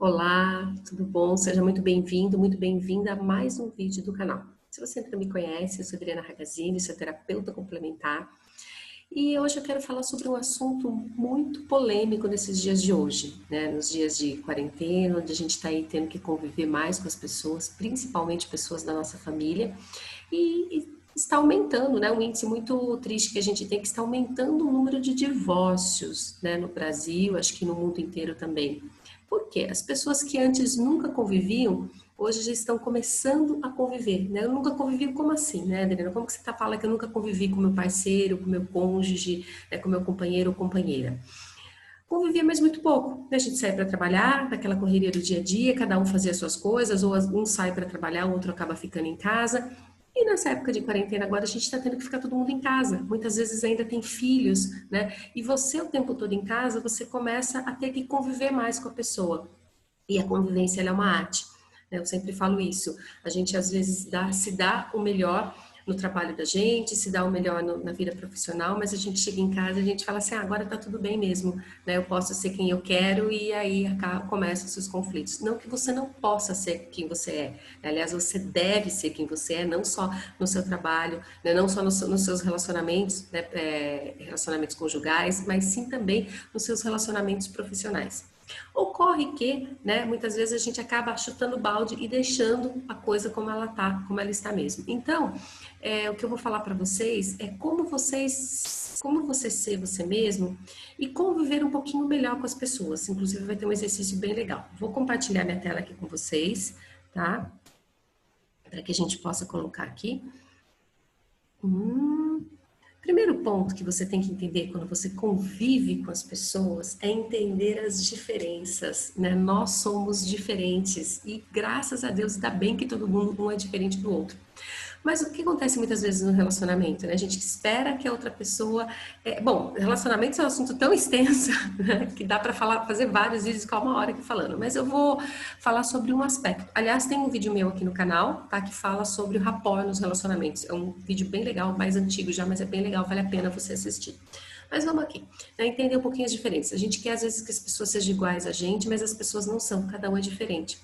Olá, tudo bom? Seja muito bem-vindo, muito bem-vinda a mais um vídeo do canal. Se você ainda não me conhece, eu sou Adriana Ragazzini, sou terapeuta complementar e hoje eu quero falar sobre um assunto muito polêmico nesses dias de hoje, né? Nos dias de quarentena, onde a gente está aí tendo que conviver mais com as pessoas, principalmente pessoas da nossa família, e está aumentando, né? Um índice muito triste que a gente tem, que está aumentando o número de divórcios, né? No Brasil, acho que no mundo inteiro também. Por quê? As pessoas que antes nunca conviviam, hoje já estão começando a conviver, né? Eu nunca convivi, como assim, né, Adriana? Como que você tá falando que eu nunca convivi com meu parceiro, com meu cônjuge, né, com meu companheiro ou companheira? Convivia, mas muito pouco, né? A gente sai para trabalhar, naquela correria do dia a dia, cada um fazia as suas coisas, ou um sai para trabalhar, o outro acaba ficando em casa. E nessa época de quarentena agora a gente está tendo que ficar todo mundo em casa. Muitas vezes ainda tem filhos, né? E você o tempo todo em casa, você começa a ter que conviver mais com a pessoa. E a convivência ela é uma arte, né? Eu sempre falo isso. A gente às vezes se dá o melhor no trabalho da gente, se dá o melhor na vida profissional, mas a gente chega em casa e a gente fala assim, agora tá tudo bem mesmo, né? Eu posso ser quem eu quero e aí começam os seus conflitos. Não que você não possa ser quem você é. Aliás, você deve ser quem você é, não só no seu trabalho, né? Não só nos seus relacionamentos, né? Relacionamentos conjugais, mas sim também nos seus relacionamentos profissionais. Ocorre que, né, muitas vezes a gente acaba chutando balde e deixando a coisa como ela tá, como ela está mesmo. Então, o que eu vou falar para vocês é como você ser você mesmo e conviver um pouquinho melhor com as pessoas. Inclusive, vai ter um exercício bem legal. Vou compartilhar minha tela aqui com vocês, tá? Para que a gente possa colocar aqui. Primeiro ponto que você tem que entender quando você convive com as pessoas é entender as diferenças, né? Nós somos diferentes e graças a Deus dá bem que todo mundo um é diferente do outro. Mas o que acontece muitas vezes no relacionamento, né? A gente espera que a outra pessoa... Bom, relacionamentos é um assunto tão extenso, né? Que dá para fazer vários vídeos com uma hora aqui falando. Mas eu vou falar sobre um aspecto. Aliás, tem um vídeo meu aqui no canal, tá? Que fala sobre o rapport nos relacionamentos. É um vídeo bem legal, mais antigo já, mas é bem legal, vale a pena você assistir. Mas vamos aqui, né? Entender um pouquinho as diferenças. A gente quer às vezes que as pessoas sejam iguais a gente, mas as pessoas não são, cada um é diferente.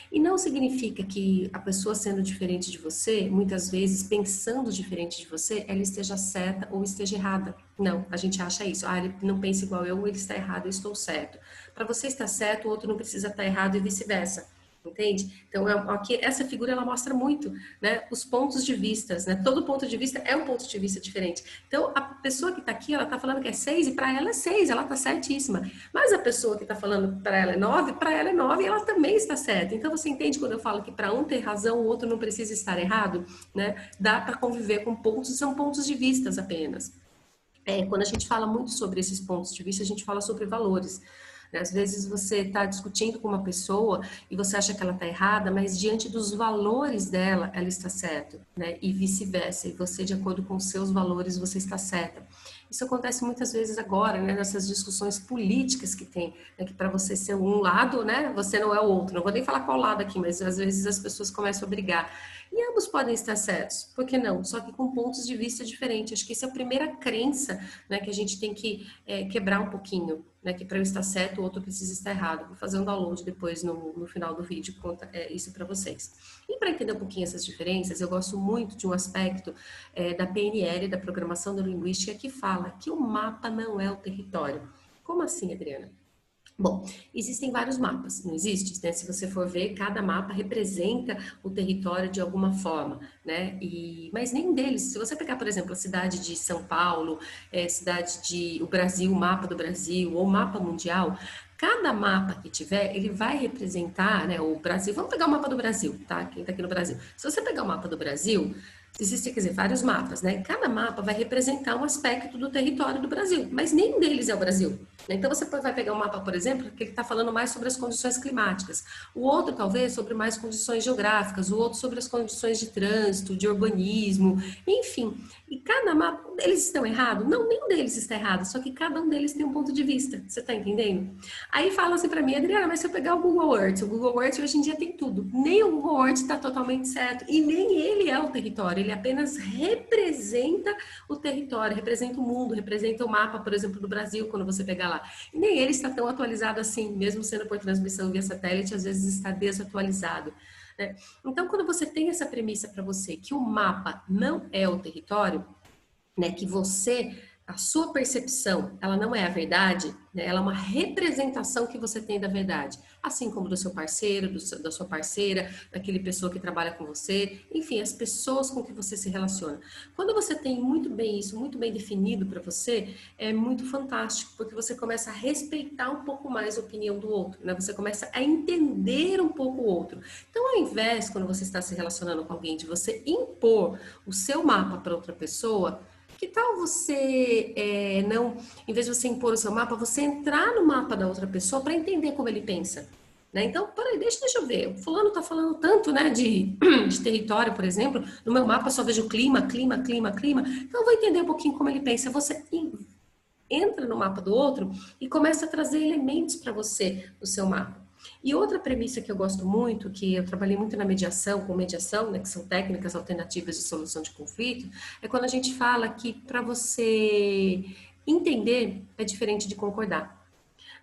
E não significa que a pessoa sendo diferente de você, muitas vezes pensando diferente de você, ela esteja certa ou esteja errada. Não, a gente acha isso. Ah, ele não pensa igual eu, ele está errado, eu estou certo. Para você estar certo, o outro não precisa estar errado e vice-versa. Entende? Então, aqui, essa figura ela mostra muito, né, os pontos de vista, né? Todo ponto de vista é um ponto de vista diferente. Então, a pessoa que está aqui, ela está falando que é 6 e para ela é 6, ela está certíssima. Mas a pessoa que está falando para ela é 9 e ela também está certa. Então, você entende quando eu falo que para um ter razão, o outro não precisa estar errado, né? Dá para conviver com pontos, são pontos de vistas apenas. Quando a gente fala muito sobre esses pontos de vista, a gente fala sobre valores. Às vezes você está discutindo com uma pessoa e você acha que ela está errada, mas diante dos valores dela, ela está certa, né? E vice-versa. E você, de acordo com os seus valores, você está certa. Isso acontece muitas vezes agora, né? Nessas discussões políticas que tem, né? Que para você ser um lado, né? Você não é o outro. Não vou nem falar qual lado aqui, mas às vezes as pessoas começam a brigar. E ambos podem estar certos, por que não? Só que com pontos de vista diferentes. Acho que essa é a primeira crença, né, que a gente tem que quebrar um pouquinho, né, que para eu estar certo, o outro precisa estar errado. Vou fazer um download depois no final do vídeo, conta isso para vocês. E para entender um pouquinho essas diferenças, eu gosto muito de um aspecto da PNL, da Programação Neurolinguística, que fala que o mapa não é o território. Como assim, Adriana? Bom, existem vários mapas, não existe? Né? Se você for ver, cada mapa representa o território de alguma forma, né? Mas nenhum deles, se você pegar, por exemplo, a cidade de São Paulo, o Brasil, o mapa do Brasil, ou o mapa mundial, cada mapa que tiver, ele vai representar, né, o Brasil. Vamos pegar o mapa do Brasil, tá? Quem tá aqui no Brasil. Se você pegar o mapa do Brasil, existem, quer dizer, vários mapas, né? Cada mapa vai representar um aspecto do território do Brasil, mas nenhum deles é o Brasil. Então, você vai pegar um mapa, por exemplo, que ele está falando mais sobre as condições climáticas. O outro, talvez, sobre mais condições geográficas. O outro sobre as condições de trânsito, de urbanismo, enfim. E cada mapa, deles estão errados? Não, nenhum deles está errado, só que cada um deles tem um ponto de vista, você tá entendendo? Aí fala assim pra mim, Adriana, mas se eu pegar o Google Earth hoje em dia tem tudo, nem o Google Earth está totalmente certo, e nem ele é o território, ele apenas representa o território, representa o mundo, representa o mapa, por exemplo, do Brasil, quando você pegar lá. E nem ele está tão atualizado assim, mesmo sendo por transmissão via satélite, às vezes está desatualizado. Né? Então, quando você tem essa premissa para você que o mapa não é o território, né, que você, a sua percepção, ela não é a verdade, né, ela é uma representação que você tem da verdade, assim como do seu parceiro, da sua parceira, daquele pessoa que trabalha com você, enfim, as pessoas com que você se relaciona. Quando você tem muito bem isso, muito bem definido para você, é muito fantástico, porque você começa a respeitar um pouco mais a opinião do outro, né? Você começa a entender um pouco o outro. Então, ao invés, quando você está se relacionando com alguém, de você impor o seu mapa para outra pessoa, que tal você não, em vez de você impor o seu mapa, você entrar no mapa da outra pessoa para entender como ele pensa? Né? Então, peraí, deixa eu ver. O fulano está falando tanto, né, de território, por exemplo. No meu mapa só vejo clima, clima, clima, clima. Então, eu vou entender um pouquinho como ele pensa. Você entra no mapa do outro e começa a trazer elementos para você no seu mapa. E outra premissa que eu gosto muito, que eu trabalhei muito na mediação, com mediação, né, que são técnicas alternativas de solução de conflito, é quando a gente fala que para você entender é diferente de concordar.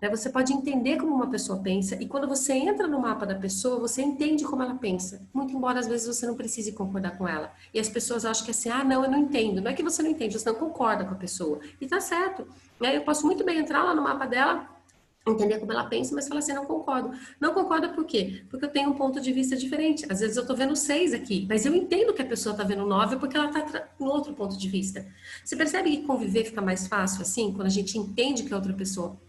Né? Você pode entender como uma pessoa pensa e quando você entra no mapa da pessoa, você entende como ela pensa. Muito embora às vezes você não precise concordar com ela. E as pessoas acham que assim, ah, não, eu não entendo. Não é que você não entende, você não concorda com a pessoa. E tá certo. Né? Eu posso muito bem entrar lá no mapa dela, entender como ela pensa, mas falar assim, não concordo. Não concorda por quê? Porque eu tenho um ponto de vista diferente. Às vezes eu tô vendo 6 aqui, mas eu entendo que a pessoa tá vendo 9 porque ela tá no outro ponto de vista. Você percebe que conviver fica mais fácil assim, quando a gente entende que a outra pessoa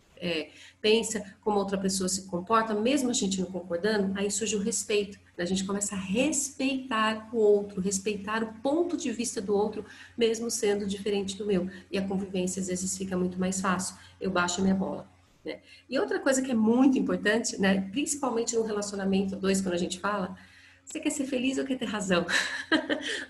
pensa, como a outra pessoa se comporta, mesmo a gente não concordando, aí surge o respeito. A gente começa a respeitar o outro, respeitar o ponto de vista do outro, mesmo sendo diferente do meu. E a convivência às vezes fica muito mais fácil. Eu baixo a minha bola. Né? E outra coisa que é muito importante, né, principalmente no relacionamento dois, quando a gente fala, você quer ser feliz ou quer ter razão?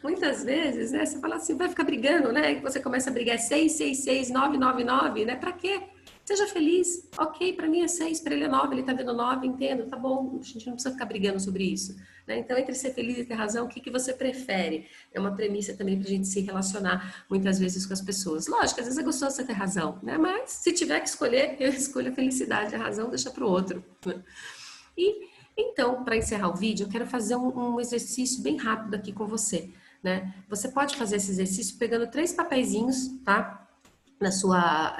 Muitas vezes, né, você fala assim, vai ficar brigando, né? E você começa a brigar 6, 6, 6, 9, 9, 9, né? Pra quê? Seja feliz. Ok, para mim é 6, para ele é 9, ele tá vendo 9, entendo, tá bom, a gente não precisa ficar brigando sobre isso. Né? Então, entre ser feliz e ter razão, o que você prefere? É uma premissa também para a gente se relacionar muitas vezes com as pessoas. Lógico, às vezes é gostoso você ter razão, né? Mas se tiver que escolher, eu escolho a felicidade, a razão deixa para o outro. Né? E então, para encerrar o vídeo, eu quero fazer um exercício bem rápido aqui com você. Né? Você pode fazer esse exercício pegando 3 papeizinhos, tá? Na sua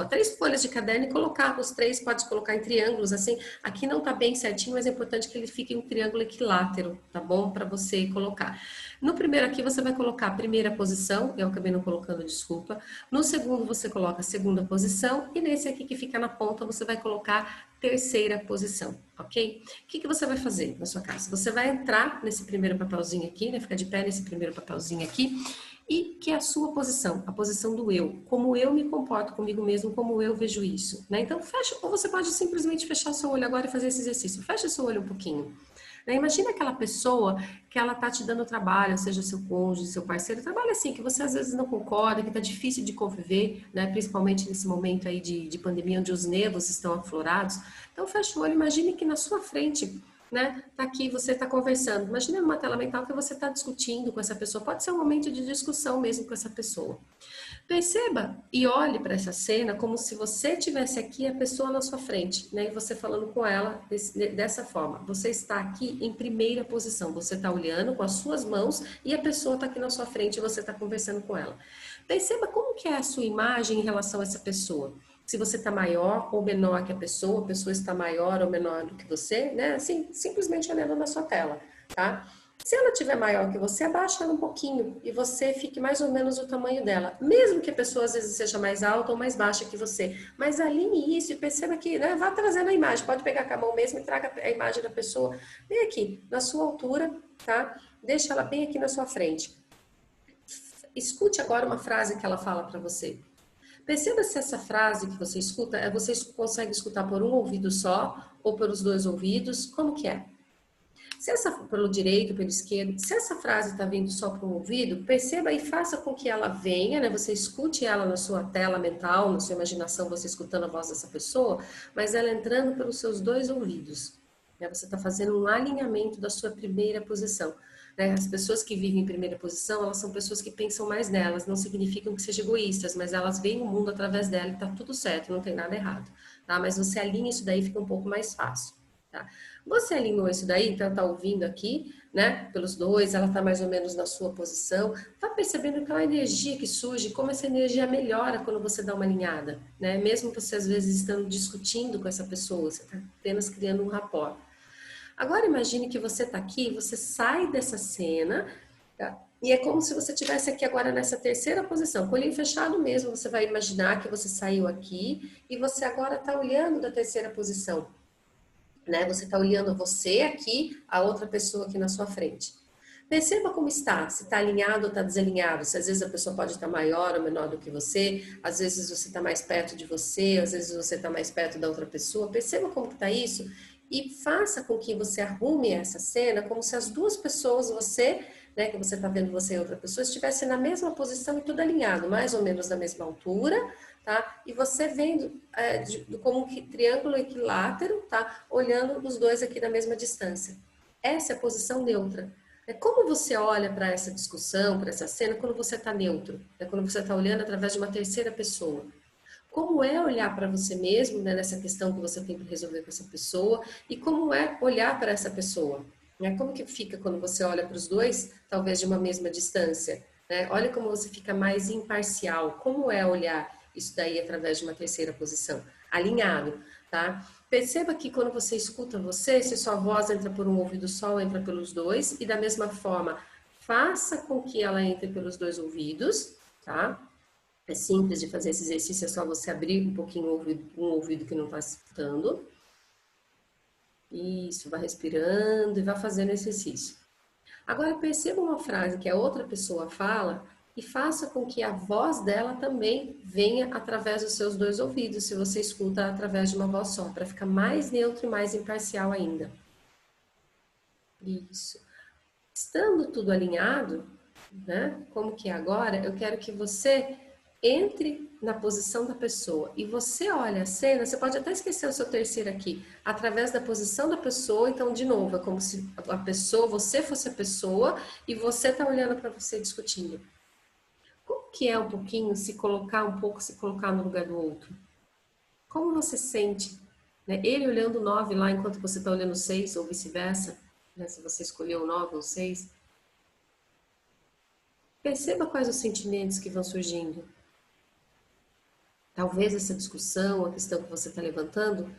3 folhas de caderno e colocar os 3, pode colocar em triângulos, assim, aqui não tá bem certinho, mas é importante que ele fique em um triângulo equilátero, tá bom? Para você colocar. No primeiro aqui, você vai colocar a primeira posição, eu acabei não colocando, desculpa. No segundo, você coloca a segunda posição, e nesse aqui que fica na ponta, você vai colocar terceira posição, ok? O que você vai fazer na sua casa? Você vai entrar nesse primeiro papelzinho aqui, né? Ficar de pé nesse primeiro papelzinho aqui, e que é a sua posição, a posição do eu, como eu me comporto comigo mesmo, como eu vejo isso, né? Então fecha, ou você pode simplesmente fechar seu olho agora e fazer esse exercício. Fecha seu olho um pouquinho. Né? Imagina aquela pessoa que ela tá te dando trabalho, seja seu cônjuge, seu parceiro, trabalho assim, que você às vezes não concorda, que tá difícil de conviver, né? Principalmente nesse momento aí de pandemia, onde os nervos estão aflorados. Então fecha o olho, imagine que na sua frente, né? Tá aqui, você está conversando. Imagina numa tela mental que você está discutindo com essa pessoa. Pode ser um momento de discussão mesmo com essa pessoa. Perceba e olhe para essa cena como se você tivesse aqui a pessoa na sua frente, né? E você falando com ela dessa forma. Você está aqui em primeira posição. Você está olhando com as suas mãos e a pessoa está aqui na sua frente e você está conversando com ela. Perceba como que é a sua imagem em relação a essa pessoa. Se você está maior ou menor que a pessoa está maior ou menor do que você, né? Assim, simplesmente olhando na sua tela, tá? Se ela tiver maior que você, abaixa ela um pouquinho e você fique mais ou menos o tamanho dela. Mesmo que a pessoa às vezes seja mais alta ou mais baixa que você. Mas alinhe isso e perceba que, né, vá trazendo a imagem. Pode pegar com a mão mesmo e traga a imagem da pessoa bem aqui, na sua altura, tá? Deixa ela bem aqui na sua frente. Escute agora uma frase que ela fala para você. Perceba se essa frase que você escuta, você consegue escutar por um ouvido só ou pelos 2 ouvidos, como que é? Se essa pelo direito, pelo esquerdo, se essa frase está vindo só para um ouvido, perceba e faça com que ela venha, né? Você escute ela na sua tela mental, na sua imaginação, você escutando a voz dessa pessoa, mas ela entrando pelos seus dois ouvidos. Né? Você está fazendo um alinhamento da sua primeira posição. Né? As pessoas que vivem em primeira posição, elas são pessoas que pensam mais nelas, não significam que sejam egoístas, mas elas veem o mundo através dela e está tudo certo, não tem nada errado. Tá? Mas você alinha isso daí, fica um pouco mais fácil. Tá? Você alinhou isso daí, então tá ouvindo aqui, né? Pelos dois, ela tá mais ou menos na sua posição. Tá percebendo aquela energia que surge, como essa energia melhora quando você dá uma alinhada, né? Mesmo você às vezes estando discutindo com essa pessoa, você tá apenas criando um rapport. Agora imagine que você tá aqui, você sai dessa cena, tá? E é como se você estivesse aqui agora nessa terceira posição, com o olhinho fechado mesmo, você vai imaginar que você saiu aqui e você agora está olhando da terceira posição. Né? Você está olhando você aqui, a outra pessoa aqui na sua frente. Perceba como está, se está alinhado ou está desalinhado. Se às vezes a pessoa pode estar maior ou menor do que você, às vezes você está mais perto de você, às vezes você está mais perto da outra pessoa. Perceba como está isso e faça com que você arrume essa cena como se as duas pessoas, você, né, que você está vendo você e outra pessoa, estivessem na mesma posição e tudo alinhado, mais ou menos na mesma altura, tá? E você vendo como um triângulo equilátero, tá? Olhando os dois aqui na mesma distância. Essa é a posição neutra. É como você olha para essa discussão, para essa cena, quando você está neutro, é quando você está olhando através de uma terceira pessoa. Como é olhar para você mesmo, né, nessa questão que você tem que resolver com essa pessoa, e como é olhar para essa pessoa. Né? Como que fica quando você olha para os dois, talvez de uma mesma distância? Né? Olha como você fica mais imparcial. Como é olhar isso daí através de uma terceira posição? Alinhado, tá? Perceba que quando você escuta você, se sua voz entra por um ouvido só, entra pelos dois, e da mesma forma, faça com que ela entre pelos dois ouvidos, tá? É simples de fazer esse exercício, é só você abrir um pouquinho um ouvido que não está escutando. Isso, vai respirando e vai fazendo exercício. Agora perceba uma frase que a outra pessoa fala e faça com que a voz dela também venha através dos seus dois ouvidos, se você escuta através de uma voz só, para ficar mais neutro e mais imparcial ainda. Isso. Estando tudo alinhado, né? Como que é agora, eu quero que você entre na posição da pessoa e você olha a cena, você pode até esquecer o seu terceiro aqui, através da posição da pessoa, então de novo, é como se a pessoa, você fosse a pessoa e você tá olhando para você discutindo. Como que é um pouquinho se colocar se colocar no lugar do outro? Como você sente, né? Ele olhando o 9 lá enquanto você está olhando o 6 ou vice-versa, né? Se você escolheu o 9 ou o 6. Perceba quais os sentimentos que vão surgindo. Talvez essa discussão, a questão que você está levantando,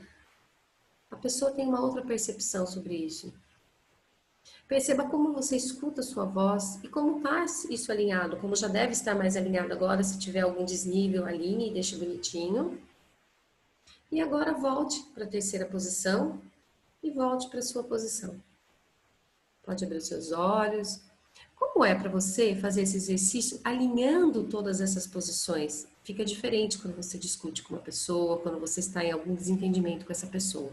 a pessoa tem uma outra percepção sobre isso. Perceba como você escuta a sua voz e como está isso alinhado, como já deve estar mais alinhado agora, se tiver algum desnível, alinhe e deixe bonitinho. E agora volte para a terceira posição e volte para a sua posição. Pode abrir os seus olhos. Como é para você fazer esse exercício alinhando todas essas posições? Fica diferente quando você discute com uma pessoa, quando você está em algum desentendimento com essa pessoa.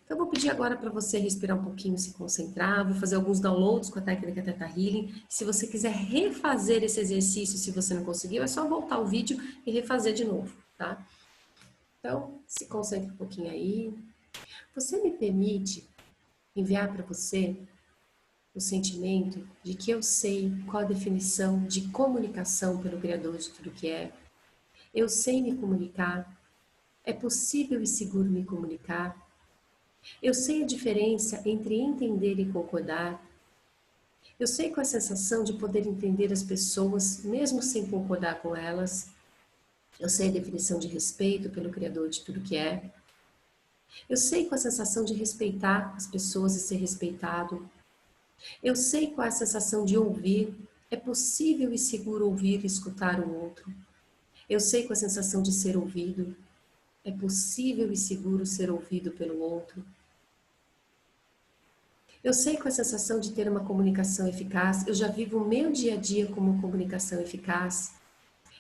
Então, eu vou pedir agora para você respirar um pouquinho, se concentrar. Vou fazer alguns downloads com a técnica Theta Healing. Se você quiser refazer esse exercício, se você não conseguiu, é só voltar o vídeo e refazer de novo, tá? Então, se concentre um pouquinho aí. Você me permite enviar para você o sentimento de que eu sei qual a definição de comunicação pelo Criador de tudo que é. Eu sei me comunicar. É possível e seguro me comunicar. Eu sei a diferença entre entender e concordar. Eu sei qual é a sensação de poder entender as pessoas, mesmo sem concordar com elas. Eu sei a definição de respeito pelo Criador de tudo que é. Eu sei qual é a sensação de respeitar as pessoas e ser respeitado. Eu sei qual é a sensação de ouvir. É possível e seguro ouvir e escutar o outro. Eu sei qual é a sensação de ser ouvido. É possível e seguro ser ouvido pelo outro. Eu sei qual é a sensação de ter uma comunicação eficaz. Eu já vivo o meu dia a dia como uma comunicação eficaz.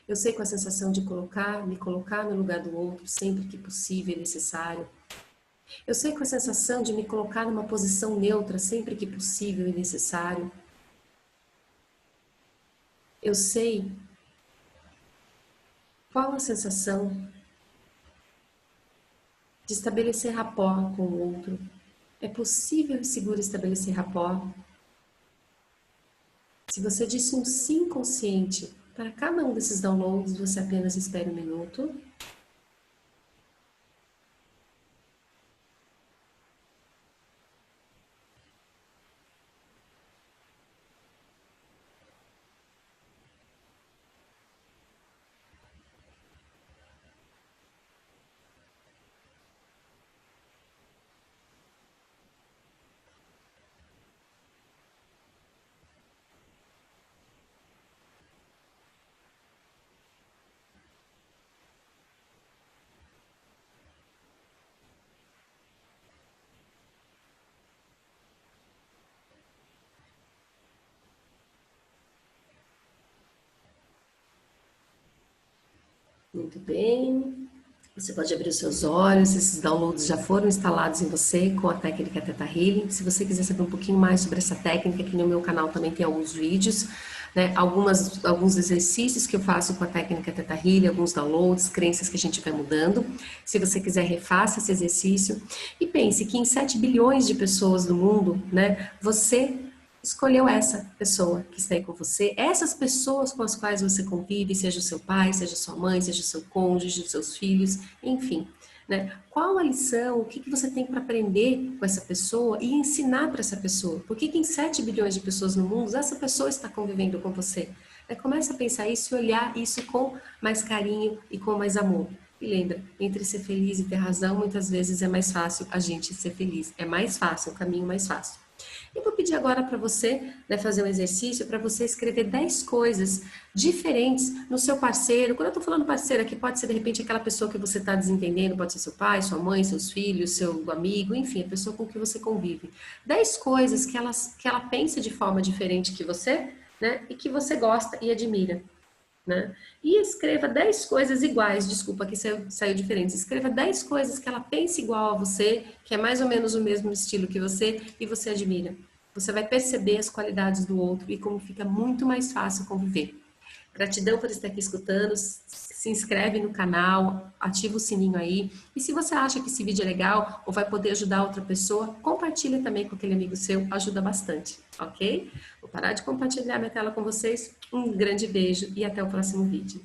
Eu sei qual é a sensação de me colocar no lugar do outro sempre que possível e necessário. Eu sei com a sensação de me colocar numa posição neutra sempre que possível e necessário. Eu sei qual a sensação de estabelecer rapport com o outro. É possível e seguro estabelecer rapport? Se você disse um sim consciente para cada um desses downloads, você apenas espere um minuto. Muito bem. Você pode abrir os seus olhos, esses downloads já foram instalados em você com a técnica Theta Healing. Se você quiser saber um pouquinho mais sobre essa técnica, aqui no meu canal também tem alguns vídeos, né? Alguns exercícios que eu faço com a técnica Theta Healing, alguns downloads, crenças que a gente vai mudando. Se você quiser, refaça esse exercício e pense que em 7 bilhões de pessoas do mundo, né, você escolheu essa pessoa que está aí com você, essas pessoas com as quais você convive, seja o seu pai, seja sua mãe, seja o seu cônjuge, os seus filhos, enfim, né? Qual a lição, o que que você tem para aprender com essa pessoa e ensinar para essa pessoa? Por que que em 7 bilhões de pessoas no mundo, essa pessoa está convivendo com você? Comece a pensar isso e olhar isso com mais carinho e com mais amor. E lembra, entre ser feliz e ter razão, muitas vezes é mais fácil a gente ser feliz. É mais fácil, é o caminho mais fácil. Eu vou pedir agora para você, né, fazer um exercício para você escrever 10 coisas diferentes no seu parceiro. Quando eu estou falando parceiro aqui, pode ser de repente aquela pessoa que você está desentendendo, pode ser seu pai, sua mãe, seus filhos, seu amigo, enfim, a pessoa com que você convive. 10 coisas que ela pensa de forma diferente que você, né, e que você gosta e admira. Né? E escreva 10 coisas iguais, desculpa que saiu diferente. Escreva 10 coisas que ela pensa igual a você, que é mais ou menos o mesmo estilo que você e você admira. Você vai perceber as qualidades do outro e como fica muito mais fácil conviver. Gratidão por estar aqui escutando. Se inscreve no canal, ativa o sininho aí. E se você acha que esse vídeo é legal ou vai poder ajudar outra pessoa, compartilha também com aquele amigo seu, ajuda bastante, ok? Vou parar de compartilhar minha tela com vocês. Um grande beijo e até o próximo vídeo.